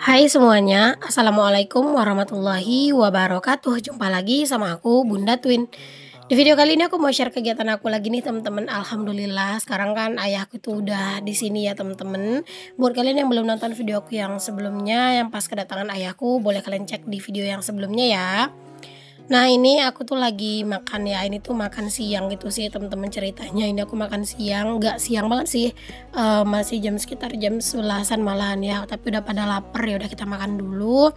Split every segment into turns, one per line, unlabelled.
Hai semuanya, Assalamualaikum warahmatullahi wabarakatuh. Jumpa lagi sama aku Bunda Twin. Di video kali ini aku mau share kegiatan aku lagi nih teman-teman. Alhamdulillah sekarang kan ayahku tuh udah di sini ya teman-teman. Buat kalian yang belum nonton video aku yang sebelumnya, yang pas kedatangan ayahku, boleh kalian cek di video yang sebelumnya ya. Nah ini aku tuh lagi makan ya, ini tuh makan siang gitu sih teman-teman ceritanya. Ini aku makan siang, nggak siang banget sih, masih jam sekitar jam 11-an malahan ya. Tapi udah pada lapar ya, udah kita makan dulu.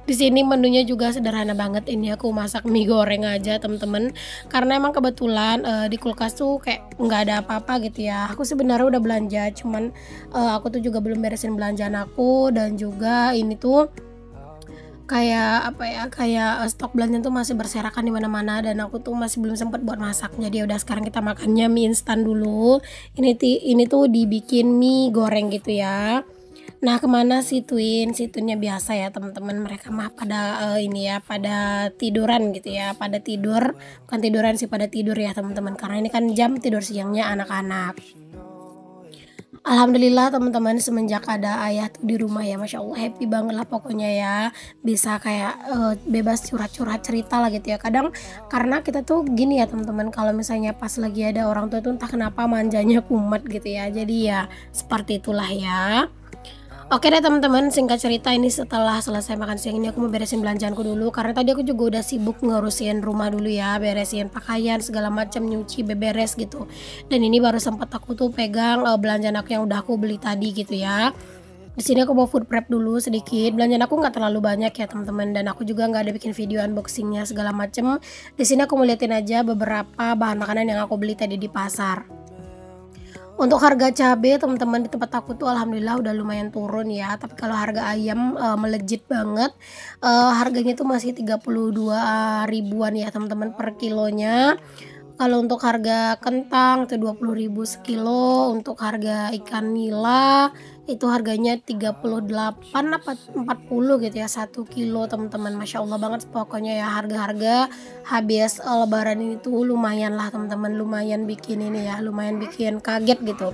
Di sini menunya juga sederhana banget. Ini aku masak mie goreng aja teman-teman. Karena emang kebetulan di kulkas tuh kayak nggak ada apa-apa gitu ya. Aku sebenarnya udah belanja, cuman aku tuh juga belum beresin belanjaan aku, dan juga ini tuh kayak apa ya, kayak stok belanja tuh masih berserakan di mana-mana, dan aku tuh masih belum sempat buat masak. Jadi udah sekarang kita makannya mie instan dulu. Ini tuh dibikin mie goreng gitu ya. Nah, kemana si Twin? Si Twinnya biasa ya teman-teman, mereka mah pada ini ya, pada tiduran gitu ya, pada tidur, bukan tiduran sih, pada tidur ya teman-teman, karena ini kan jam tidur siangnya anak-anak. Alhamdulillah teman-teman, semenjak ada ayah tuh di rumah ya, Masya Allah happy banget lah pokoknya ya. Bisa kayak bebas curhat-curhat cerita lah gitu ya. Kadang karena kita tuh gini ya teman-teman, kalau misalnya pas lagi ada orang tua tuh entah kenapa manjanya kumat gitu ya. Jadi ya seperti itulah ya. Oke deh teman-teman, singkat cerita ini setelah selesai makan siang ini aku mau beresin belanjaanku dulu, karena tadi aku juga udah sibuk ngurusin rumah dulu ya, beresin pakaian segala macam, nyuci, beberes gitu. Dan ini baru sempat aku tuh pegang belanjaan aku yang udah aku beli tadi gitu ya. Di sini aku mau food prep dulu sedikit. Belanjaan aku nggak terlalu banyak ya teman-teman, dan aku juga nggak ada bikin video unboxingnya segala macem. Di sini aku mau liatin aja beberapa bahan makanan yang aku beli tadi di pasar. Untuk harga cabai teman-teman di tempat aku tuh alhamdulillah udah lumayan turun ya. Tapi kalau harga ayam melejit banget. Harganya tuh masih 32 ribuan ya teman-teman per kilonya. Kalau untuk harga kentang itu 20.000 sekilo. Untuk harga ikan nila itu harganya 38 apa 40 gitu ya 1 kilo teman-teman. Masya Allah banget pokoknya ya, harga-harga habis lebaran ini tuh lumayan lah teman-teman, lumayan bikin ini ya, lumayan bikin kaget gitu.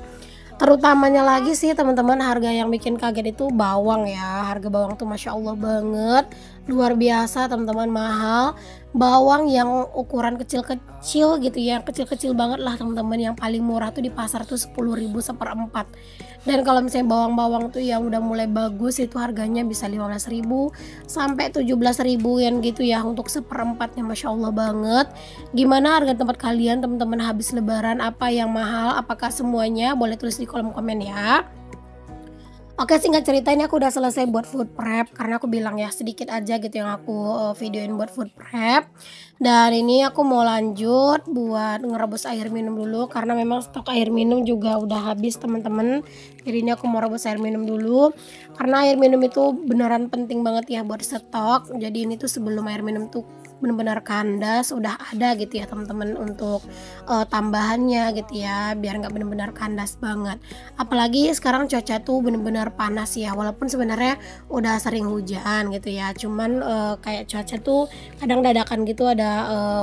Terutamanya lagi sih teman-teman, harga yang bikin kaget itu bawang ya. Harga bawang tuh Masya Allah banget, luar biasa teman-teman, mahal. Bawang yang ukuran kecil-kecil gitu ya, kecil-kecil banget lah teman-teman, yang paling murah tuh di pasar tuh 10.000 seperempat. Dan kalau misalnya bawang-bawang tuh yang udah mulai bagus itu harganya bisa 15.000 sampai 17.000 yang gitu ya untuk seperempatnya. Masya Allah banget. Gimana harga tempat kalian teman-teman habis lebaran, apa yang mahal, apakah semuanya? Boleh tulis di kolom komen ya. Oke, singkat cerita ini aku udah selesai buat food prep, karena aku bilang ya sedikit aja gitu yang aku videoin buat food prep. Dan ini aku mau lanjut buat ngerebus air minum dulu, karena memang stok air minum juga udah habis teman-teman. Jadi ini aku mau rebus air minum dulu, karena air minum itu beneran penting banget ya buat stok. Jadi ini tuh sebelum air minum tuh benar-benar kandas udah ada gitu ya teman-teman, untuk tambahannya gitu ya, biar nggak benar-benar kandas banget. Apalagi sekarang cuaca tuh benar-benar panas ya, walaupun sebenarnya udah sering hujan gitu ya, cuman kayak cuaca tuh kadang dadakan gitu ada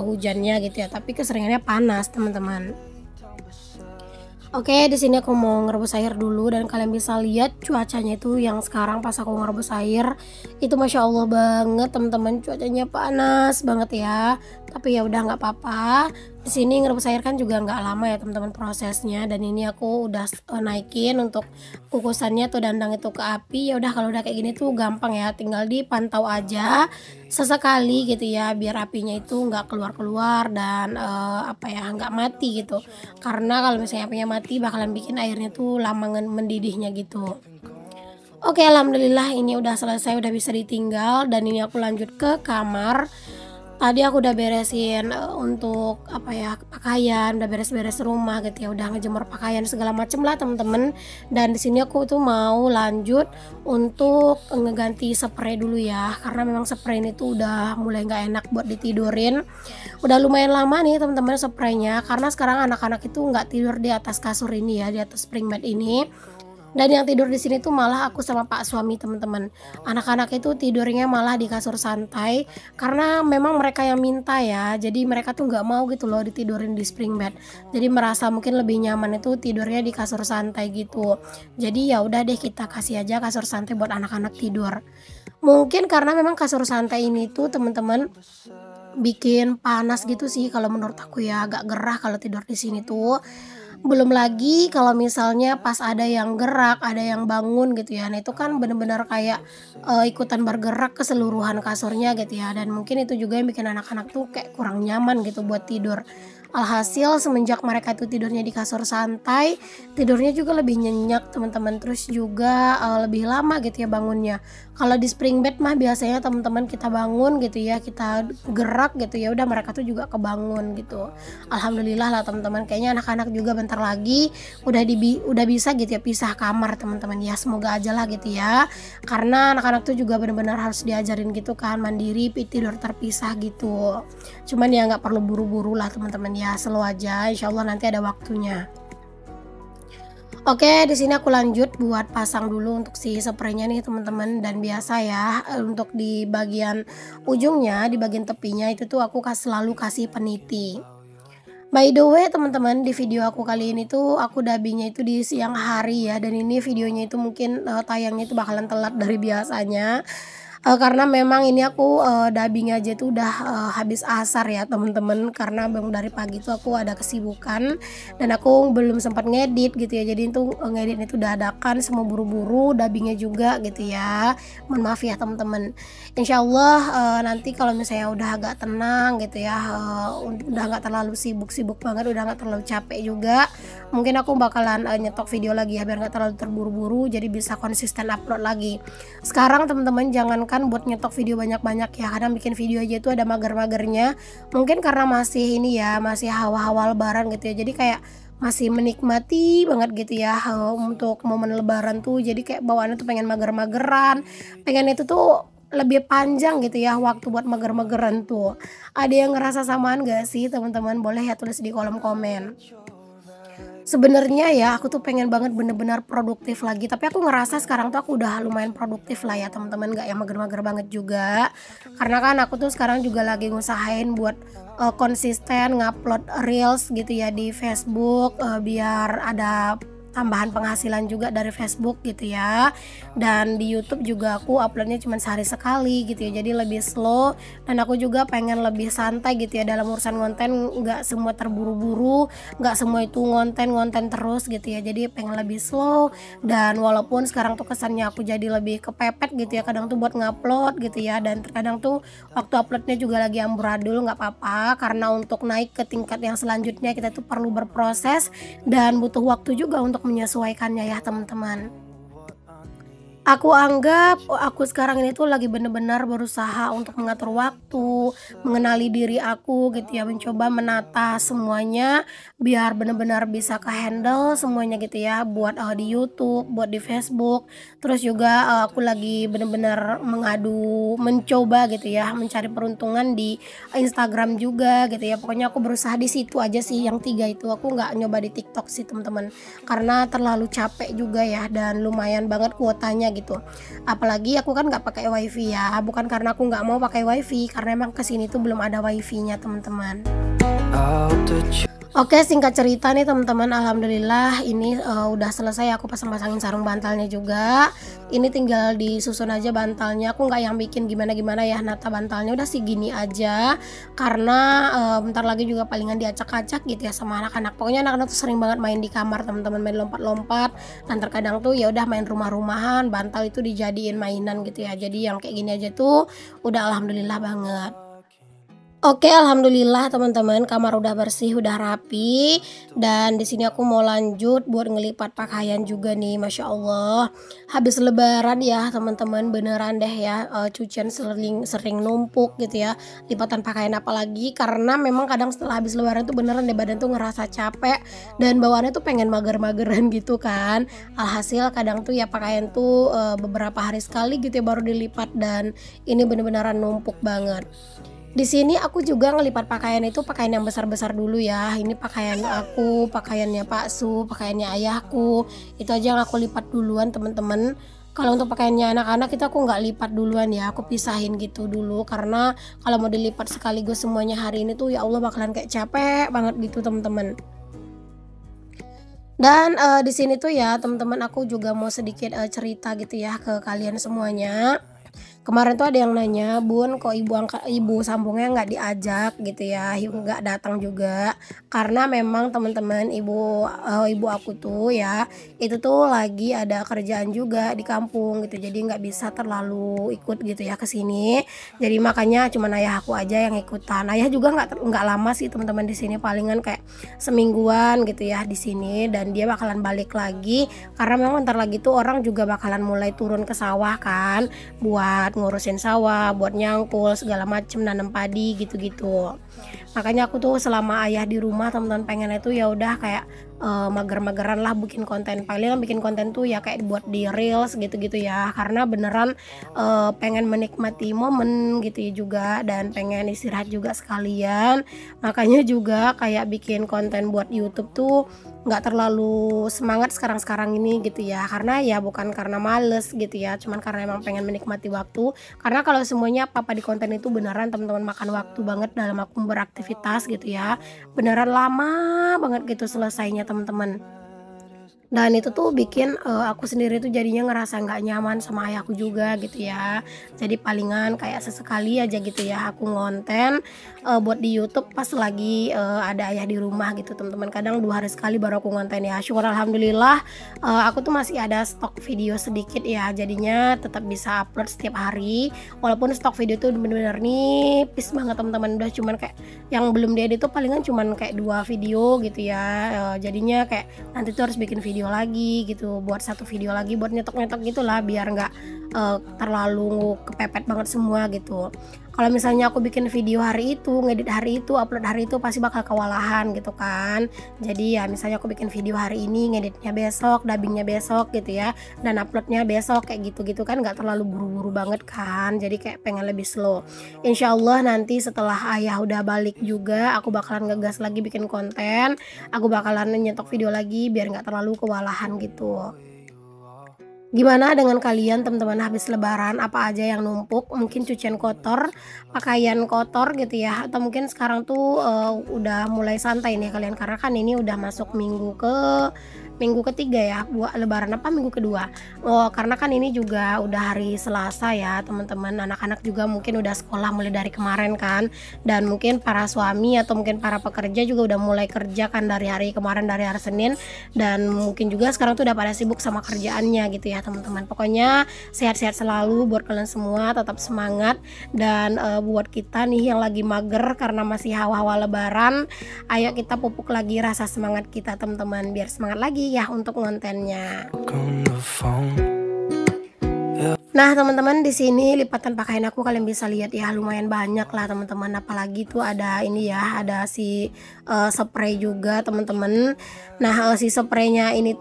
hujannya gitu ya, tapi keseringannya panas teman-teman. Oke, di sini aku mau ngerebus air dulu, dan kalian bisa lihat cuacanya itu yang sekarang pas aku ngerebus air itu Masya Allah banget teman-teman, cuacanya panas banget ya. Tapi ya udah nggak apa-apa. Di sini ngerebus air kan juga nggak lama ya teman-teman prosesnya, dan ini aku udah naikin untuk kukusannya tuh, dandang itu ke api. Ya udah, kalau udah kayak gini tuh gampang ya, tinggal dipantau aja sesekali gitu ya, biar apinya itu nggak keluar-keluar dan apa ya, nggak mati gitu. Karena kalau misalnya apinya mati bakalan bikin airnya tuh lama mendidihnya gitu. Oke, alhamdulillah ini udah selesai, udah bisa ditinggal, dan ini aku lanjut ke kamar. Tadi aku udah beresin untuk apa ya, pakaian, udah beres-beres rumah gitu ya, udah ngejemur pakaian segala macem lah temen-temen. Dan di sini aku tuh mau lanjut untuk ngeganti spray dulu ya, karena memang spray ini tuh udah mulai nggak enak buat ditidurin. Udah lumayan lama nih teman-teman spraynya, karena sekarang anak-anak itu nggak tidur di atas kasur ini ya, di atas spring bed ini. Dan yang tidur di sini tuh malah aku sama pak suami teman-teman. Anak-anak itu tidurnya malah di kasur santai karena memang mereka yang minta ya. Jadi mereka tuh nggak mau gitu loh ditidurin di spring bed. Jadi merasa mungkin lebih nyaman itu tidurnya di kasur santai gitu. Jadi ya udah deh kita kasih aja kasur santai buat anak-anak tidur. Mungkin karena memang kasur santai ini tuh teman-teman bikin panas gitu sih kalau menurut aku ya, agak gerah kalau tidur di sini tuh. Belum lagi kalau misalnya pas ada yang gerak, ada yang bangun gitu ya. Nah, itu kan bener-bener kayak ikutan bergerak keseluruhan kasurnya gitu ya. Dan mungkin itu juga yang bikin anak-anak tuh kayak kurang nyaman gitu buat tidur. Alhasil semenjak mereka itu tidurnya di kasur santai, tidurnya juga lebih nyenyak teman-teman. Terus juga lebih lama gitu ya bangunnya. Kalau di spring bed mah biasanya teman-teman kita bangun gitu ya, kita gerak gitu ya, udah mereka tuh juga kebangun gitu. Alhamdulillah lah teman-teman, kayaknya anak-anak juga bentar lagi udah bisa gitu ya pisah kamar teman-teman ya, semoga aja lah gitu ya. Karena anak-anak tuh juga benar-benar harus diajarin gitu kan, mandiri, tidur terpisah gitu. Cuman ya nggak perlu buru-buru lah teman-teman ya, slow aja, insya Allah nanti ada waktunya. Oke, di sini aku lanjut buat pasang dulu untuk si spraynya nih teman-teman. Dan biasa ya untuk di bagian ujungnya, di bagian tepinya itu tuh aku selalu kasih peniti. By the way teman-teman, di video aku kali ini tuh aku dubbingnya itu di siang hari ya, dan ini videonya itu mungkin tayangnya itu bakalan telat dari biasanya. Karena memang ini aku dubbing aja tuh udah habis asar ya teman-teman, karena bangun dari pagi tuh aku ada kesibukan dan aku belum sempat ngedit gitu ya. Jadi itu ngedit itu dadakan, semua buru-buru, dubbingnya juga gitu ya. Mohon maaf ya teman-teman. Insya Allah nanti kalau misalnya udah agak tenang gitu ya, udah nggak terlalu sibuk-sibuk banget, udah nggak terlalu capek juga, mungkin aku bakalan nyetok video lagi ya, biar nggak terlalu terburu-buru, jadi bisa konsisten upload lagi. Sekarang teman-teman jangankan buat nyetok video banyak-banyak ya, kadang bikin video aja itu ada mager-magernya. Mungkin karena masih ini ya, masih hawa-hawa lebaran gitu ya, jadi kayak masih menikmati banget gitu ya untuk momen lebaran tuh. Jadi kayak bawaannya tuh pengen mager-mageran, pengen itu tuh lebih panjang gitu ya waktu buat mager-mageran tuh. Ada yang ngerasa samaan gak sih teman-teman? Boleh ya tulis di kolom komen. Sebenarnya ya aku tuh pengen banget bener-bener produktif lagi, tapi aku ngerasa sekarang tuh aku udah lumayan produktif lah ya teman-teman, nggak yang mager-mager banget juga. Karena kan aku tuh sekarang juga lagi ngusahain buat konsisten ngupload reels gitu ya di Facebook, biar ada tambahan penghasilan juga dari Facebook gitu ya. Dan di YouTube juga aku uploadnya cuma sehari sekali gitu ya, jadi lebih slow. Dan aku juga pengen lebih santai gitu ya dalam urusan konten, nggak semua terburu-buru, nggak semua itu ngonten terus gitu ya. Jadi pengen lebih slow. Dan walaupun sekarang tuh kesannya aku jadi lebih kepepet gitu ya, kadang tuh buat ngupload gitu ya, dan terkadang tuh waktu uploadnya juga lagi amburadul, nggak apa-apa, karena untuk naik ke tingkat yang selanjutnya kita tuh perlu berproses dan butuh waktu juga untuk menyesuaikannya ya teman-teman. Aku anggap aku sekarang ini tuh lagi bener-bener berusaha untuk mengatur waktu, mengenali diri aku gitu ya, mencoba menata semuanya biar bener-bener bisa ke-handle semuanya gitu ya, buat di YouTube, buat di Facebook. Terus juga aku lagi bener-bener mencoba gitu ya, mencari peruntungan di Instagram juga gitu ya. Pokoknya aku berusaha di situ aja sih, yang 3 itu aku nggak nyoba di TikTok sih teman-teman, karena terlalu capek juga ya, dan lumayan banget kuotanya gitu. Apalagi aku kan nggak pakai wifi ya, bukan karena aku nggak mau pakai wifi, karena emang kesini tuh belum ada wifi-nya teman-teman. Oke, singkat cerita nih teman-teman, alhamdulillah ini udah selesai aku pasang-pasangin sarung bantalnya juga. Ini tinggal disusun aja bantalnya, aku nggak yang bikin gimana-gimana ya nata bantalnya, udah sih gini aja. Karena bentar lagi juga palingan diacak-acak gitu ya sama anak-anak. Pokoknya anak-anak tuh sering banget main di kamar teman-teman, main lompat-lompat, dan terkadang tuh ya udah main rumah-rumahan, bantal itu dijadiin mainan gitu ya. Jadi yang kayak gini aja tuh udah alhamdulillah banget. Oke, alhamdulillah teman-teman, kamar udah bersih, udah rapi. Dan di sini aku mau lanjut buat ngelipat pakaian juga nih, masya Allah. Habis lebaran ya teman-teman, beneran deh ya, cucian sering numpuk gitu ya, lipatan pakaian apalagi, karena memang kadang setelah habis lebaran tuh beneran deh badan tuh ngerasa capek dan bawaannya tuh pengen mager-mageran gitu kan. Alhasil kadang tuh ya pakaian tuh beberapa hari sekali gitu ya baru dilipat, dan ini bener-beneran numpuk banget. Di sini aku juga ngelipat pakaian itu pakaian yang besar-besar dulu ya. Ini pakaian aku, pakaiannya Pak Su, pakaiannya ayahku. Itu aja yang aku lipat duluan teman-teman. Kalau untuk pakaiannya anak-anak itu aku nggak lipat duluan ya, aku pisahin gitu dulu karena kalau mau dilipat sekaligus semuanya hari ini tuh ya Allah bakalan kayak capek banget gitu teman-teman. Dan di sini tuh ya teman-teman aku juga mau sedikit cerita gitu ya ke kalian semuanya. Kemarin tuh ada yang nanya, Bun, kok ibu sambungnya nggak diajak gitu ya, nggak datang juga. Karena memang teman-teman ibu aku tuh ya, itu tuh lagi ada kerjaan juga di kampung gitu, jadi nggak bisa terlalu ikut gitu ya ke sini. Jadi makanya cuman ayah aku aja yang ikutan. Ayah juga nggak lama sih teman-teman di sini, palingan kayak semingguan gitu ya di sini, dan dia bakalan balik lagi karena memang ntar lagi tuh orang juga bakalan mulai turun ke sawah kan, buat ngurusin sawah, buat nyangkul segala macem, nanam padi gitu-gitu. Makanya aku tuh selama ayah di rumah teman-teman pengen itu ya udah kayak mager-mageran lah bikin konten. Paling bikin konten tuh ya kayak buat di reels gitu-gitu ya, karena beneran pengen menikmati momen gitu ya juga, dan pengen istirahat juga sekalian. Makanya juga kayak bikin konten buat YouTube tuh nggak terlalu semangat sekarang-sekarang ini gitu ya, karena ya bukan karena males gitu ya, cuman karena emang pengen menikmati waktu. Karena kalau semuanya apa di konten itu beneran teman-teman makan waktu banget dalam aku beraktivitas gitu ya, beneran lama banget gitu selesainya teman-teman. Dan itu tuh bikin aku sendiri tuh jadinya ngerasa nggak nyaman sama ayahku juga gitu ya. Jadi palingan kayak sesekali aja gitu ya aku ngonten buat di YouTube pas lagi ada ayah di rumah gitu teman-teman. Kadang 2 hari sekali baru aku ngonten ya. Syukur alhamdulillah aku tuh masih ada stok video sedikit ya. Jadinya tetap bisa upload setiap hari. Walaupun stok video tuh bener-bener nipis banget teman-teman. Udah cuman kayak yang belum diedit tuh palingan cuman kayak 2 video gitu ya. Jadinya kayak nanti tuh harus bikin video lagi gitu, buat 1 video lagi buat nyetok-nyetok gitulah biar nggak terlalu kepepet banget semua gitu. Kalau misalnya aku bikin video hari itu, ngedit hari itu, upload hari itu pasti bakal kewalahan gitu kan. Jadi ya misalnya aku bikin video hari ini, ngeditnya besok, dubbingnya besok gitu ya, dan uploadnya besok kayak gitu-gitu kan, nggak terlalu buru-buru banget kan. Jadi kayak pengen lebih slow. Insya Allah nanti setelah ayah udah balik juga aku bakalan ngegas lagi bikin konten. Aku bakalan nyetok video lagi biar nggak terlalu kewalahan gitu. Gimana dengan kalian teman-teman habis lebaran, apa aja yang numpuk? Mungkin cucian kotor, pakaian kotor gitu ya, atau mungkin sekarang tuh udah mulai santai nih kalian karena kan ini udah masuk minggu ketiga ya, buat lebaran apa minggu kedua. Oh, karena kan ini juga udah hari Selasa ya teman-teman, anak-anak juga mungkin udah sekolah mulai dari kemarin kan, dan mungkin para suami atau mungkin para pekerja juga udah mulai kerja kan dari hari kemarin, dari hari Senin, dan mungkin juga sekarang tuh udah pada sibuk sama kerjaannya gitu ya teman-teman. Pokoknya sehat-sehat selalu buat kalian semua, tetap semangat. Dan buat kita nih yang lagi mager karena masih hawa-hawa lebaran, ayo kita pupuk lagi rasa semangat kita teman-teman, biar semangat lagi ya untuk kontennya. Nah teman-teman, di sini lipatan pakaian aku kalian bisa lihat ya, lumayan banyak lah teman-teman. Apalagi tuh ada ini ya, ada si spray juga teman-teman. Nah si spraynya ini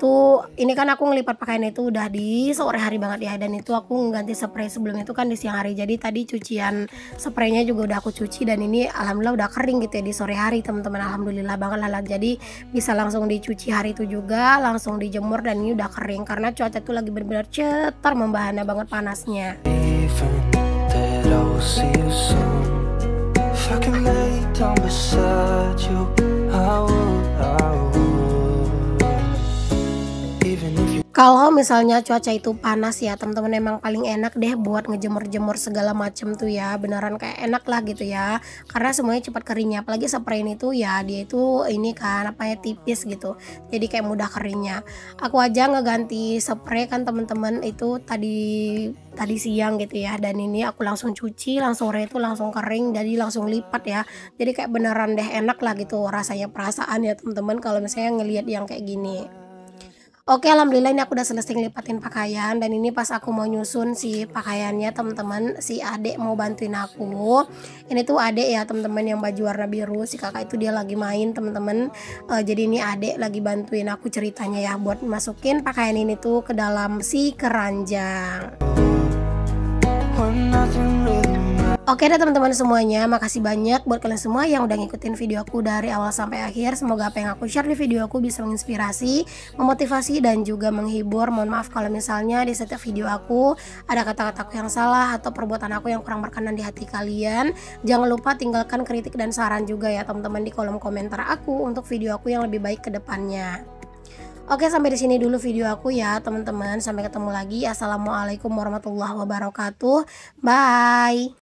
kan aku ngelipat pakaian itu udah di sore hari banget ya, dan itu aku ganti spray sebelum itu kan di siang hari. Jadi tadi cucian spraynya juga udah aku cuci, dan ini alhamdulillah udah kering gitu ya di sore hari teman-teman. Alhamdulillah banget lah, jadi bisa langsung dicuci hari itu juga, langsung dijemur, dan ini udah kering karena cuaca tuh lagi benar-benar cetar membahana banget panasnya. Kalau misalnya cuaca itu panas ya teman-teman, emang paling enak deh buat ngejemur-jemur segala macem tuh ya, beneran kayak enak lah gitu ya, karena semuanya cepat keringnya. Apalagi spray ini tuh ya, dia itu ini kan apa ya, tipis gitu, jadi kayak mudah keringnya. Aku aja ngeganti spray kan teman-teman itu tadi siang gitu ya, dan ini aku langsung cuci, langsung sore itu langsung kering, jadi langsung lipat ya. Jadi kayak beneran deh enak lah gitu rasanya, perasaan ya teman-teman kalau misalnya ngelihat yang kayak gini. Oke, alhamdulillah ini aku udah selesai ngelipatin pakaian, dan ini pas aku mau nyusun si pakaiannya teman-teman, si adek mau bantuin aku. Ini tuh adek ya teman-teman yang baju warna biru, si kakak itu dia lagi main teman-teman. Jadi ini adek lagi bantuin aku ceritanya ya buat masukin pakaian ini tuh ke dalam si keranjang. Oke deh teman-teman semuanya, makasih banyak buat kalian semua yang udah ngikutin video aku dari awal sampai akhir. Semoga apa yang aku share di video aku bisa menginspirasi, memotivasi, dan juga menghibur. Mohon maaf kalau misalnya di setiap video aku ada kata-kataku yang salah atau perbuatan aku yang kurang berkenan di hati kalian. Jangan lupa tinggalkan kritik dan saran juga ya teman-teman di kolom komentar aku untuk video aku yang lebih baik ke depannya. Oke, sampai di sini dulu video aku ya teman-teman. Sampai ketemu lagi. Assalamualaikum warahmatullahi wabarakatuh. Bye.